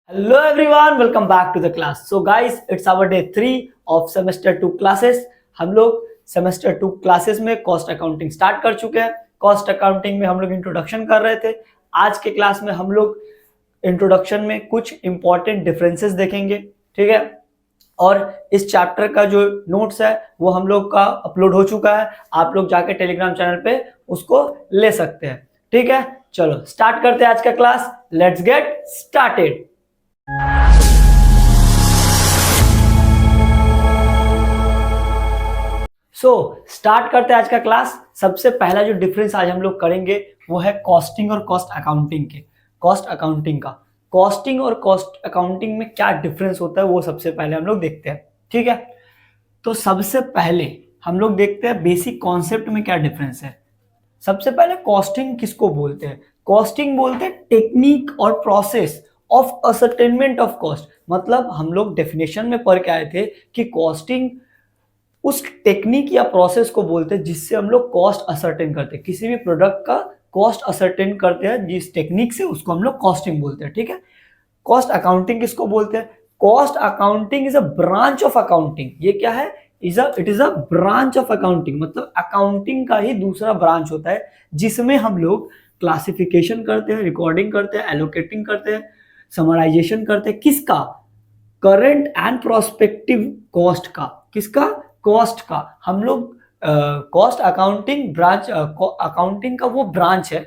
Hello everyone, welcome back to the class. So guys, it's our day 3 of semester 2 classes. हम लोग semester 2 classes में cost accounting start कर चुके हैं. Cost accounting में हम लोग introduction कर रहे थे. आज के क्लास में हम लोग introduction में कुछ important differences देखेंगे, ठीक है. और इस चैप्टर का जो नोट्स है वो हम लोग का अपलोड हो चुका है. आप लोग जाके टेलीग्राम चैनल पे उसको ले सकते हैं, ठीक है. चलो स्टार्ट करते हैं आज का class. Let's get started. Start करते हैं आज का क्लास. सबसे पहला जो डिफरेंस आज हम लोग करेंगे वो है कॉस्टिंग और कॉस्ट अकाउंटिंग के. कॉस्ट अकाउंटिंग का कॉस्टिंग और कॉस्ट अकाउंटिंग में क्या डिफरेंस होता है वो सबसे पहले हम लोग देखते हैं, ठीक है. तो सबसे पहले हम लोग देखते हैं बेसिक कॉन्सेप्ट में क्या डिफरेंस है. सबसे पहले कॉस्टिंग किसको बोलते हैं? कॉस्टिंग बोलते हैं टेक्निक और process of ascertainment of cost. मतलब हम लोग डेफिनेशन में पढ़ के आए थे कि कॉस्टिंग उस टेक्निक या प्रोसेस को बोलते हैं जिससे हम लोग कॉस्ट असर्टेन करते हैं. किसी भी प्रोडक्ट का कॉस्ट असर्टेन करते हैं जिस टेक्निक से, उसको हम लोग कॉस्टिंग बोलते हैं, ठीक है. कॉस्ट अकाउंटिंग किसको बोलते हैं? Cost accounting is a branch of accounting. ये क्या है? It is a branch of accounting. मतलब अकाउंटिंग का ही दूसरा ब्रांच होता है जिसमें हम लोग क्लासिफिकेशन करते हैं, रिकॉर्डिंग करते हैं, एलोकेटिंग करते हैं, समराइजेशन करते हैं. किसका? करंट एंड प्रोस्पेक्टिव कॉस्ट का. किसका? कॉस्ट का. हम लोग कॉस्ट अकाउंटिंग ब्रांच, अकाउंटिंग का वो ब्रांच है.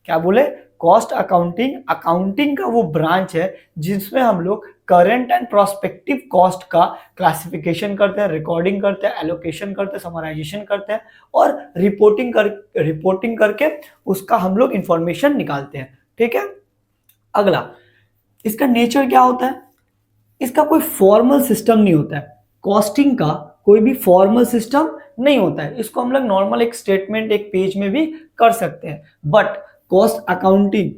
क्या बोले? कॉस्ट अकाउंटिंग अकाउंटिंग का वो ब्रांच है जिसमें हम लोग करंट एंड प्रोस्पेक्टिव कॉस्ट का क्लासिफिकेशन करते हैं, रिकॉर्डिंग करते हैं, एलोकेशन करते हैं, समराइजेशन करते हैं और रिपोर्टिंग करके उसका हम लोग इंफॉर्मेशन निकालते हैं, ठीक है. अगला, इसका नेचर क्या होता है? इसका कोई फॉर्मल सिस्टम नहीं होता है. कॉस्टिंग का कोई भी फॉर्मल सिस्टम नहीं होता है. इसको हम लोग नॉर्मल एक स्टेटमेंट एक पेज में भी कर सकते हैं. बट कॉस्ट अकाउंटिंग,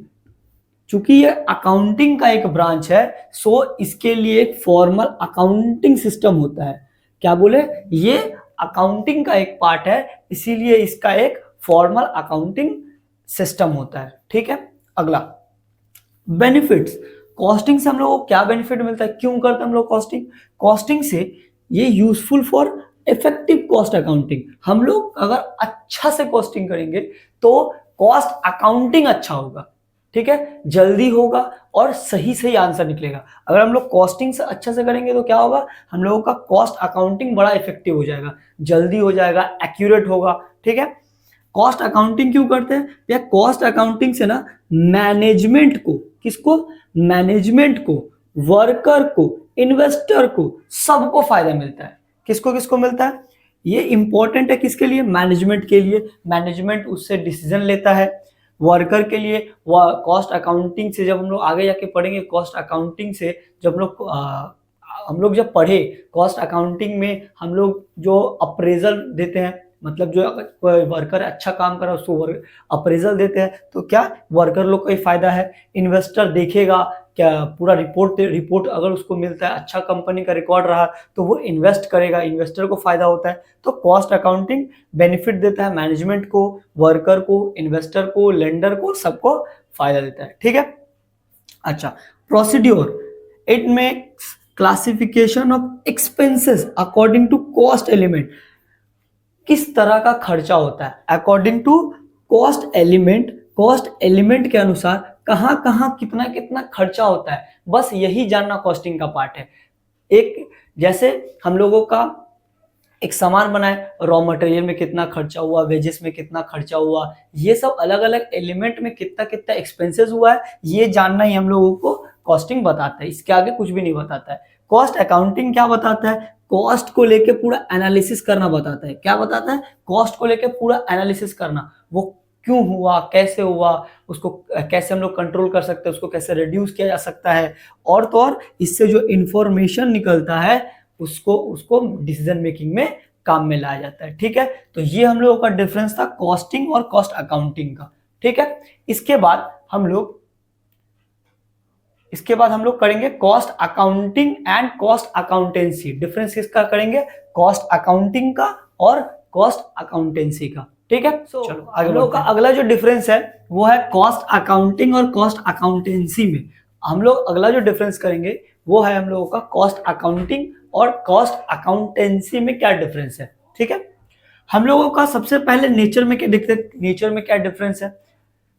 चूंकि ये अकाउंटिंग का एक ब्रांच है, सो इसके लिए एक फॉर्मल अकाउंटिंग सिस्टम होता है. क्या बोले? ये अकाउंटिंग का एक पार्ट है, इसीलिए इसका एक फॉर्मल अकाउंटिंग सिस्टम होता है, ठीक है. अगला, बेनिफिट्स. कॉस्टिंग से हम लोग को क्या बेनिफिट मिलता है? क्यों करते हैं हम लोग कॉस्टिंग? कॉस्टिंग से ये useful for effective cost accounting. हम लोग अगर अच्छा से कॉस्टिंग करेंगे तो कॉस्ट अकाउंटिंग अच्छा होगा, ठीक है. जल्दी होगा और सही सही आंसर निकलेगा. अगर हम लोग कॉस्टिंग से अच्छा से करेंगे तो क्या होगा? हम लोगों का कॉस्ट अकाउंटिंग बड़ा इफेक्टिव हो जाएगा, जल्दी हो जाएगा, एक्यूरेट होगा, ठीक है. कॉस्ट अकाउंटिंग क्यों करते हैं? या कॉस्ट अकाउंटिंग से ना मैनेजमेंट को, किसको? मैनेजमेंट को, वर्कर को, इन्वेस्टर को, सबको फायदा मिलता है. किसको किसको मिलता है? ये इंपॉर्टेंट है किसके लिए? मैनेजमेंट के लिए. मैनेजमेंट उससे डिसीजन लेता है. वर्कर के लिए, कॉस्ट अकाउंटिंग से जब हम लोग आगे जाके पढ़ेंगे, कॉस्ट अकाउंटिंग से जब हम लोग जब पढ़े कॉस्ट अकाउंटिंग में, हम लोग जो अप्रेजल देते हैं, मतलब जो कोई वर्कर अच्छा काम कर रहा है उसको अप्रेजल देते हैं, तो क्या वर्कर लोग को ही फायदा है. इन्वेस्टर देखेगा क्या पूरा रिपोर्ट अगर उसको मिलता है, अच्छा कंपनी का रिकॉर्ड रहा, तो वो इन्वेस्ट करेगा, इन्वेस्टर को फायदा होता है. तो कॉस्ट अकाउंटिंग बेनिफिट देता है मैनेजमेंट को, वर्कर को, इन्वेस्टर को, लेंडर को, सबको फायदा देता है, ठीक है. अच्छा, procedure. It makes classification of expenses according to cost element. किस तरह का खर्चा होता है according to cost element. Cost element के अनुसार कहां कहां कितना कितना खर्चा होता है, बस यही जानना कॉस्टिंग का पार्ट है. एक जैसे हम लोगों का एक सामान बनाए, रॉ मटेरियल में कितना खर्चा हुआ, वेजेस में कितना खर्चा हुआ, ये सब अलग अलग एलिमेंट में कितना कितना एक्सपेंसेस हुआ है, ये जानना ही हम लोगों को कॉस्टिंग बताता है. इसके आगे कुछ भी नहीं बताता है. कॉस्ट अकाउंटिंग क्या बताता है? कॉस्ट को लेके पूरा एनालिसिस करना बताता है. क्या बताता है? कॉस्ट को लेके पूरा एनालिसिस करना. वो क्यों हुआ, कैसे हुआ, उसको कैसे हम लोग कंट्रोल कर सकते हैं, उसको कैसे रिड्यूस किया जा सकता है, और तो और इससे जो इंफॉर्मेशन निकलता है उसको डिसीजन मेकिंग में काम में लाया जाता है, ठीक है. तो ये हम लोगों का डिफरेंस था कॉस्टिंग और कॉस्ट अकाउंटिंग का, ठीक है. इसके बाद हम लोग करेंगे cost accounting and cost accountancy. Difference किसका करेंगे? कॉस्ट अकाउंटिंग का और कॉस्ट अकाउंटेंसी का, ठीक है. चलो आगे लोगों का अगला जो डिफरेंस है वो है कॉस्ट अकाउंटिंग और कॉस्ट अकाउंटेंसी में. हम लोग अगला जो डिफरेंस करेंगे वो है हम लोगों का कॉस्ट अकाउंटिंग और कॉस्ट अकाउंटेंसी में क्या डिफरेंस है। ठीक है, हम लोगों का सबसे पहले नेचर में क्या दिखते, नेचर में क्या डिफरेंस है।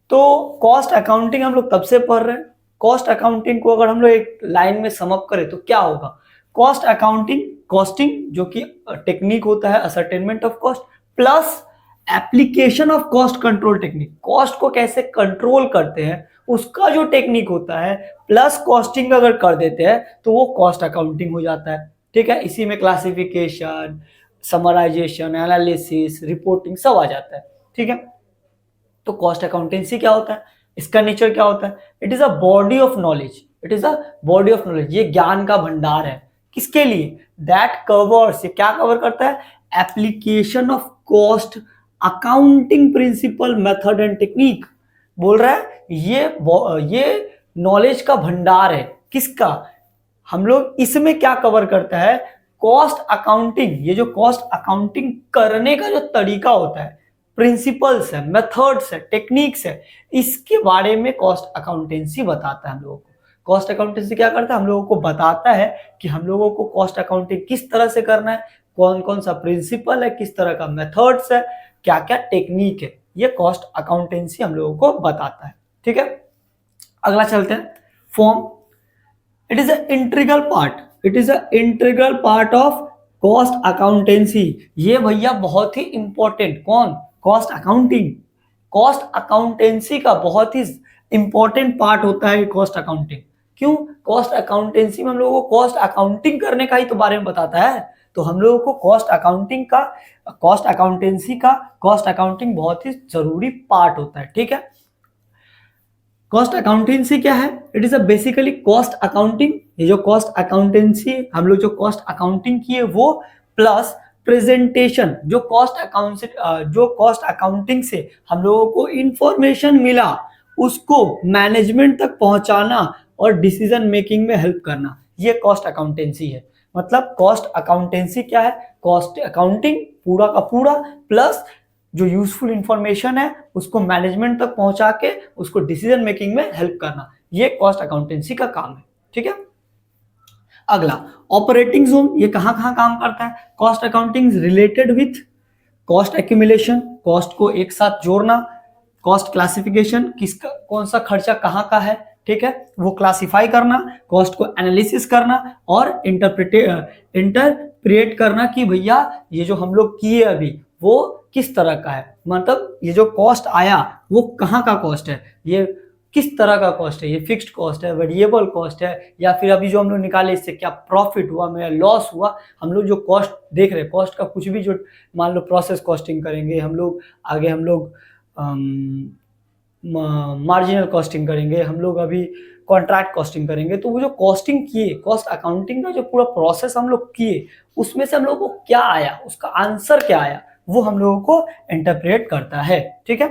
तो कॉस्ट अकाउंटिंग हम लोग तब से पढ़ रहे हैं। कॉस्ट अकाउंटिंग को अगर हम लोग एक लाइन में सम अप करें तो क्या होगा, कॉस्ट अकाउंटिंग, कॉस्टिंग जो कि टेक्निक होता है ascertainment of cost, plus application of cost control technique, cost को कैसे कंट्रोल करते हैं उसका जो टेक्निक होता है, प्लस कॉस्टिंग अगर कर देते हैं तो वो कॉस्ट अकाउंटिंग हो जाता है। ठीक है, इसी में क्लासिफिकेशन, समराइजेशन, एनालिसिस, रिपोर्टिंग सब आ जाता है। ठीक है, तो कॉस्ट अकाउंटेंसी क्या होता है, इसका नेचर क्या होता है, it is a body of knowledge, it is a body of knowledge, ये ज्ञान का भंडार है। किसके लिए, दैट कवर्स, ये क्या कवर करता है, application of cost accounting principle, method and technique. बोल रहा है ये नॉलेज का भंडार है। किसका, हम लोग इसमें क्या कवर करता है, कॉस्ट अकाउंटिंग, ये जो कॉस्ट अकाउंटिंग करने का जो तरीका होता है, प्रिंसिपल्स है, मेथड्स है, टेक्निक्स है, इसके बारे में कॉस्ट अकाउंटेंसी बताता है हम लोगों को। कॉस्ट अकाउंटेंसी क्या करता है, हम लोगों को बताता है कि हम लोगों को कॉस्ट अकाउंटिंग किस तरह से करना है, कौन कौन सा प्रिंसिपल है, किस तरह का मेथड्स है, क्या क्या टेक्निक है, ये कॉस्ट अकाउंटेंसी हम लोगों को बताता है। ठीक है, अगला चलते हैं, form. It is a integral part, it is a integral part of cost accountancy. ये भैया बहुत ही इंपॉर्टेंट, कौन, कॉस्ट अकाउंटिंग, कॉस्ट अकाउंटेंसी का बहुत ही इंपॉर्टेंट पार्ट होता है कॉस्ट अकाउंटिंग। क्यों, कॉस्ट अकाउंटेंसी में हम लोगों को कॉस्ट अकाउंटिंग करने का ही तो बारे में बताता है, तो हम लोगों को कॉस्ट अकाउंटिंग का, कॉस्ट अकाउंटेंसी का, कॉस्ट अकाउंटिंग बहुत ही जरूरी पार्ट होता है। ठीक है, कॉस्ट अकाउंटेंसी क्या है, it is a basically cost accounting, ये जो कॉस्ट अकाउंटेंसी हम लोग जो कॉस्ट अकाउंटिंग की है वो, प्लस प्रेजेंटेशन, जो कॉस्ट अकाउंटिंग से हम लोगों को इंफॉर्मेशन मिला उसको मैनेजमेंट तक पहुंचाना और डिसीजन मेकिंग में हेल्प करना, ये कॉस्ट अकाउंटेंसी है। मतलब कॉस्ट अकाउंटेंसी क्या है, कॉस्ट अकाउंटिंग पूरा का पूरा, प्लस जो यूजफुल इंफॉर्मेशन है उसको मैनेजमेंट तक पहुंचा के उसको डिसीजन मेकिंग में हेल्प करना, ये कॉस्ट अकाउंटेंसी का काम है। ठीक है, अगला ऑपरेटिंग जोन, ये कहां कहां काम करता है, cost accounting related with cost accumulation, cost को एक साथ जोड़ना, कॉस्ट क्लासिफिकेशन, किसका कौन सा खर्चा कहां का है, ठीक है, वो क्लासिफाई करना, कॉस्ट को एनालिसिस करना और इंटरप्रेट करना कि भैया ये जो हम लोग किए अभी वो किस तरह का है, मतलब ये जो कॉस्ट आया वो कहाँ का कॉस्ट है, ये किस तरह का कॉस्ट है, ये फिक्स्ड कॉस्ट है, वेरिएबल कॉस्ट है, या फिर अभी जो हम लोग निकाले इससे क्या प्रॉफिट हुआ, मेरा लॉस हुआ। हम लोग जो कॉस्ट देख रहे हैं, कॉस्ट का कुछ भी, जो मान लो प्रोसेस कॉस्टिंग करेंगे हम लोग, आगे हम लोग मार्जिनल कॉस्टिंग करेंगे, हम लोग अभी कॉन्ट्रैक्ट कॉस्टिंग करेंगे, तो वो जो कॉस्टिंग किए, कॉस्ट अकाउंटिंग का जो पूरा प्रोसेस हम लोग किए, उसमें से हम लोग को क्या आया, उसका आंसर क्या आया, वो हम लोगों को इंटरप्रेट करता है। ठीक है,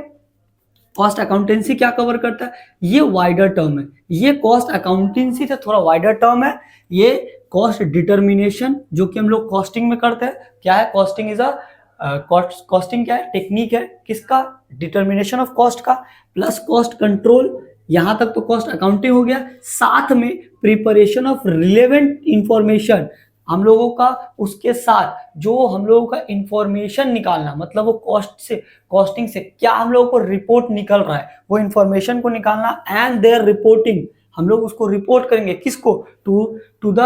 कॉस्ट अकाउंटेंसी क्या कवर करता है, ये वाइडर टर्म है, ये कॉस्ट अकाउंटेंसी से थोड़ा वाइडर टर्म है। ये कॉस्ट डिटर्मिनेशन जो कि हम लोग कॉस्टिंग में करते हैं, क्या है, कॉस्टिंग इज अ कॉस्टिंग क्या है, टेक्निक है, किसका, डिटर्मिनेशन ऑफ कॉस्ट का, प्लस कॉस्ट कंट्रोल, यहां तक तो कॉस्ट अकाउंटिंग हो गया, साथ में प्रिपरेशन ऑफ रिलेवेंट इंफॉर्मेशन, हम लोगों का उसके साथ जो हम लोगों का इंफॉर्मेशन निकालना, मतलब वो कॉस्ट से, कॉस्टिंग से क्या हम लोगों को रिपोर्ट निकल रहा है, वो इंफॉर्मेशन को निकालना, एंड देयर रिपोर्टिंग, हम लोग उसको रिपोर्ट करेंगे, किसको, to the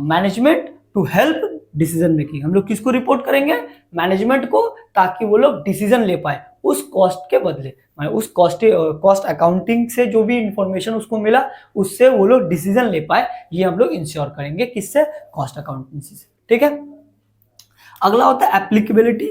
management to help decision making. हम लोग किसको रिपोर्ट करेंगे, मैनेजमेंट को, ताकि वो लोग डिसीजन ले पाए उस कॉस्ट के बदले, उस कॉस्ट अकाउंटिंग से जो भी इंफॉर्मेशन उसको मिला उससे वो लोग डिसीजन ले पाए, ये हम लोग इंश्योर करेंगे, किससे, कॉस्ट अकाउंटेंसी से। ठीक है, अगला होता है applicability.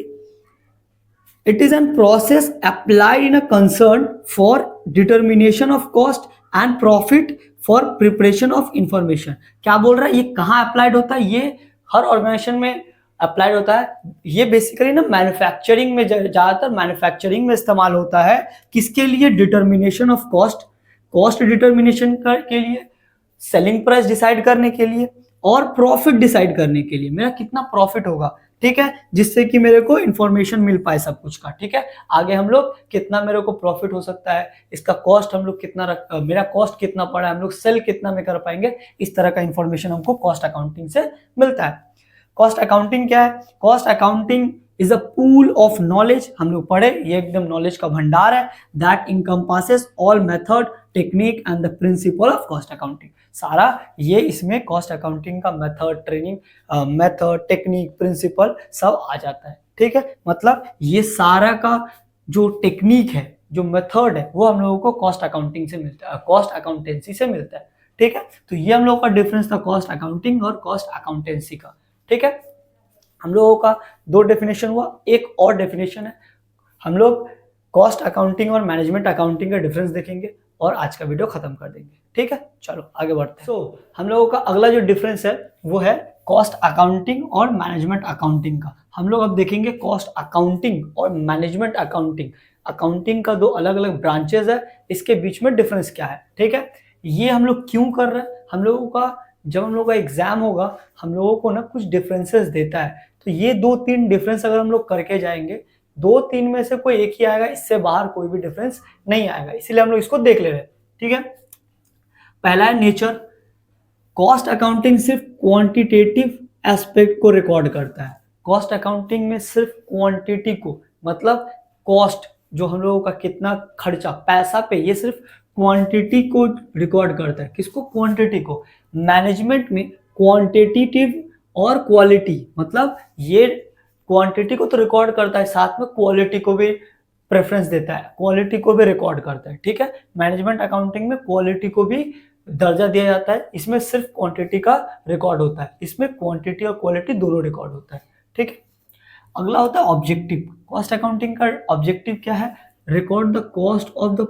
It is an process applied in a concern for determination of cost and profit for preparation of information. क्या बोल रहा है, ये कहाँ अप्लाइड होता है, ये हर ऑर्गेनाइजेशन में अप्लाइड होता है। ये बेसिकली ना मैन्युफैक्चरिंग में, ज्यादातर मैन्युफैक्चरिंग में इस्तेमाल होता है, किसके लिए, determination of cost, cost determination के लिए, सेलिंग प्राइस डिसाइड करने के लिए, और प्रॉफिट डिसाइड करने के लिए, मेरा कितना प्रॉफिट होगा, ठीक है, जिससे कि मेरे को इंफॉर्मेशन मिल पाए सब कुछ का। ठीक है, आगे हम लोग कितना मेरे को प्रॉफिट हो सकता है, इसका कॉस्ट हम लोग कितना मेरा कॉस्ट कितना पड़ा है, हम लोग सेल कितना में कर पाएंगे, इस तरह का इंफॉर्मेशन हमको कॉस्ट अकाउंटिंग से मिलता है। कॉस्ट अकाउंटिंग क्या है? Cost accounting is a pool of knowledge, हम लोग पढ़े, ये एकदम नॉलेज का भंडार है, that encompasses all method, technique and the principle of cost accounting. सारा ये इसमें कॉस्ट अकाउंटिंग का method, training, method, technique, principle सब आ जाता है। ठीक है, मतलब ये सारा का जो टेक्निक है, जो मेथड है, वो हम लोगों को कॉस्ट अकाउंटिंग से मिलता है, कॉस्ट अकाउंटेंसी से मिलता है। ठीक है, तो ये हम लोगों का डिफरेंस था कॉस्ट अकाउंटिंग और कॉस्ट अकाउंटेंसी का। ठीक है, हम लोगों का दो डेफिनेशन हुआ, एक और डेफिनेशन है, हम लोग कॉस्ट अकाउंटिंग और मैनेजमेंट अकाउंटिंग का डिफरेंस देखेंगे और आज का वीडियो खत्म कर देंगे। ठीक है, चलो आगे बढ़ते हैं। हम लोगों का अगला जो डिफरेंस है वो है कॉस्ट अकाउंटिंग और मैनेजमेंट अकाउंटिंग का। हम लोग अब देखेंगे कॉस्ट अकाउंटिंग और मैनेजमेंट अकाउंटिंग। अकाउंटिंग का दो अलग अलग ब्रांचेस है, इसके बीच में डिफरेंस क्या है। ठीक है, ये हम लोग क्यों कर रहे हैं, हम लोगों का जब हम लोग का एग्जाम होगा, हम लोगों को ना कुछ डिफरेंसेस देता है, तो ये 2-3 डिफरेंस अगर हम लोग करके जाएंगे, 2-3 में से कोई एक ही आएगा, इससे बाहर कोई भी डिफरेंस नहीं आएगा, इसीलिए हम लोग इसको देख ले रहे हैं। ठीक है, पहला है नेचर। कॉस्ट अकाउंटिंग सिर्फ क्वांटिटेटिव एस्पेक्ट को रिकॉर्ड करता है। कॉस्ट अकाउंटिंग में सिर्फ क्वांटिटी को, मतलब कॉस्ट जो हम लोगों का कितना खर्चा पैसा पे, ये सिर्फ क्वांटिटी को रिकॉर्ड करता है। किसको? क्वांटिटी को। मैनेजमेंट में क्वांटिटेटिव और क्वालिटी, मतलब ये क्वांटिटी को तो रिकॉर्ड करता है, साथ में क्वालिटी को भी प्रेफरेंस देता है, क्वालिटी को भी रिकॉर्ड करता है। ठीक है, मैनेजमेंट अकाउंटिंग में क्वालिटी को भी दर्जा दिया जाता है, इसमें सिर्फ क्वांटिटी का रिकॉर्ड होता है, इसमें क्वांटिटी और क्वालिटी दोनों रिकॉर्ड होता है। ठीक है, अगला होता है ऑब्जेक्टिव। कॉस्ट अकाउंटिंग का ऑब्जेक्टिव क्या है? Record the cost of the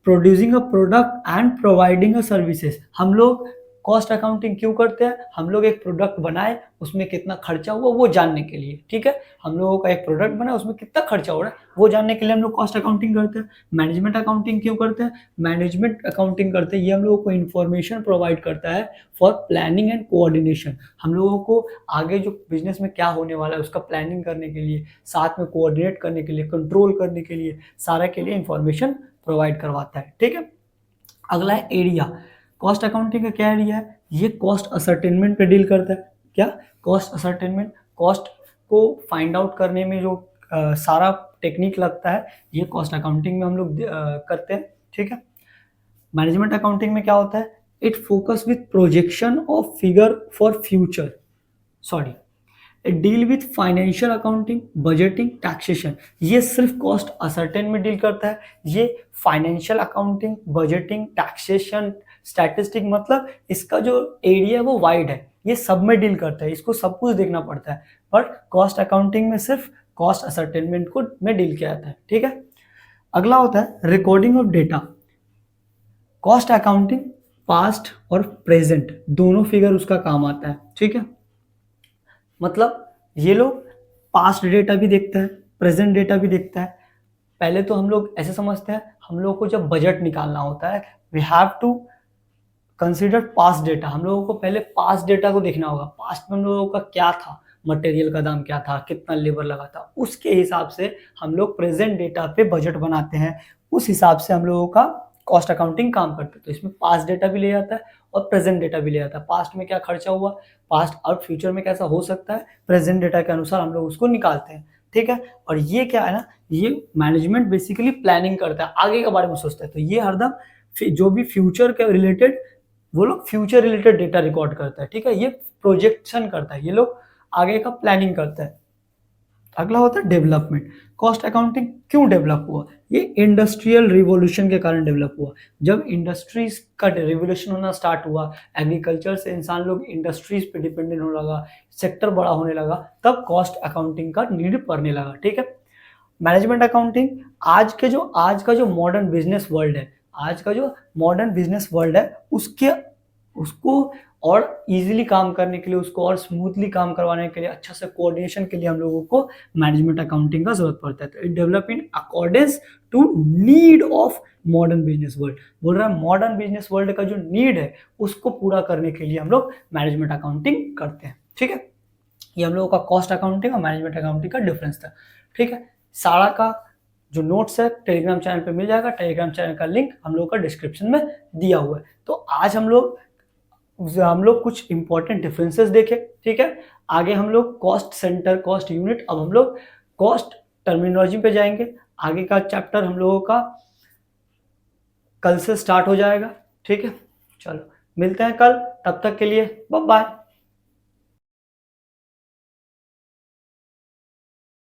producing a product and providing a services. हम लोग कॉस्ट अकाउंटिंग क्यों करते हैं? हम लोग एक प्रोडक्ट बनाए, उसमें कितना खर्चा हुआ वो जानने के लिए। ठीक है, हम लोगों का एक प्रोडक्ट बना, उसमें कितना खर्चा हो रहा है वो जानने के लिए हम लोग कॉस्ट अकाउंटिंग करते हैं। मैनेजमेंट अकाउंटिंग क्यों करते हैं? मैनेजमेंट अकाउंटिंग करते हैं, ये हम लोगों को इन्फॉर्मेशन प्रोवाइड करता है फॉर प्लानिंग एंड कोऑर्डिनेशन। हम लोगों को आगे जो बिजनेस में क्या होने वाला है उसका प्लानिंग करने के लिए, साथ में कोऑर्डिनेट करने के लिए, कंट्रोल करने के लिए, सारा के लिए इंफॉर्मेशन प्रोवाइड करवाता है। ठीक है, अगला है एरिया। कॉस्ट अकाउंटिंग का क्या एरिया है? ये कॉस्ट असर्टेनमेंट पे डील करता है। क्या? कॉस्ट असर्टेनमेंट, कॉस्ट को फाइंड आउट करने में जो सारा टेक्निक लगता है, ये कॉस्ट अकाउंटिंग में हम लोग करते हैं। ठीक है, मैनेजमेंट अकाउंटिंग में क्या होता है? It focus with projection of figure for future, sorry, deal with financial accounting, budgeting, taxation. ये सिर्फ कॉस्ट असर्टेन में डील करता है। ये financial accounting, budgeting, taxation, statistic, मतलब इसका जो एरिया है वो वाइड है, ये सब में डील करता है, इसको सब कुछ देखना पड़ता है। बट कॉस्ट अकाउंटिंग में सिर्फ कॉस्ट असर्टेनमेंट को में डील किया जाता है। ठीक है, अगला होता है recording of data. Cost accounting past और प्रेजेंट दोनों फिगर उसका काम आता है। ठीक है, मतलब ये लोग पास्ट डेटा भी देखता है, प्रेजेंट डेटा भी देखता है। पहले तो हम लोग ऐसे समझते हैं, हम लोग को जब बजट निकालना होता है, we have to consider past data. हम लोगों को पहले पास्ट डेटा को देखना होगा, पास्ट में हम लोगों का क्या था, मटेरियल का दाम क्या था, कितना लेबर लगा था, उसके हिसाब से हम लोग प्रेजेंट डेटा पे बजट बनाते हैं, उस हिसाब से हम लोगों का कॉस्ट अकाउंटिंग काम करते हैं। तो इसमें पास्ट डेटा भी ले जाता है और प्रेजेंट डेटा भी ले जाता है। पास्ट में क्या खर्चा हुआ, पास्ट और फ्यूचर में कैसा हो सकता है, प्रेजेंट डेटा के अनुसार हम लोग उसको निकालते हैं। ठीक है, और ये क्या है ना, ये मैनेजमेंट बेसिकली प्लानिंग करता है, आगे के बारे में सोचता है। तो ये हरदम जो भी फ्यूचर के रिलेटेड, वो लोग फ्यूचर रिलेटेड डेटा रिकॉर्ड करता है। ठीक है, ये प्रोजेक्शन करता है, ये लोग आगे का प्लानिंग करता है। अगला होता है डेवलपमेंट। कॉस्ट अकाउंटिंग क्यों डेवलप हुआ? ये इंडस्ट्रियल रिवॉल्यूशन के कारण डेवलप हुआ। जब इंडस्ट्रीज का रिवॉल्यूशन होना स्टार्ट हुआ, एग्रीकल्चर से इंसान लोग इंडस्ट्रीज पे डिपेंडेंट होने लगा, सेक्टर बड़ा होने लगा, तब कॉस्ट अकाउंटिंग का नीड पड़ने लगा। ठीक है, मैनेजमेंट अकाउंटिंग आज का जो मॉडर्न बिजनेस वर्ल्ड है, आज का जो मॉडर्न बिजनेस वर्ल्ड है, उसको और इजीली काम करने के लिए, उसको और स्मूथली काम करवाने के लिए, अच्छा से कोऑर्डिनेशन के लिए हम लोगों को मैनेजमेंट अकाउंटिंग का जरूरत पड़ता है। तो it develop in accordance to need of modern business world. बोल रहा है मॉडर्न बिजनेस वर्ल्ड का जो नीड है उसको पूरा करने के लिए हम लोग मैनेजमेंट अकाउंटिंग करते हैं। ठीक है, ये हम लोगों का कॉस्ट अकाउंटिंग और मैनेजमेंट अकाउंटिंग का डिफरेंस था। ठीक है, सारा का जो नोट्स है टेलीग्राम चैनल पे मिल जाएगा, टेलीग्राम चैनल का लिंक हम लोगों का डिस्क्रिप्शन में दिया हुआ है। तो आज हम लोग कुछ इंपॉर्टेंट डिफरेंसेस देखे। ठीक है, आगे हम लोग कॉस्ट सेंटर, कॉस्ट यूनिट, अब हम लोग कॉस्ट टर्मिनोलॉजी पे जाएंगे। आगे का चैप्टर हम लोगों का कल से स्टार्ट हो जाएगा। ठीक है, चलो मिलते हैं कल, तब तक के लिए बाय बाय।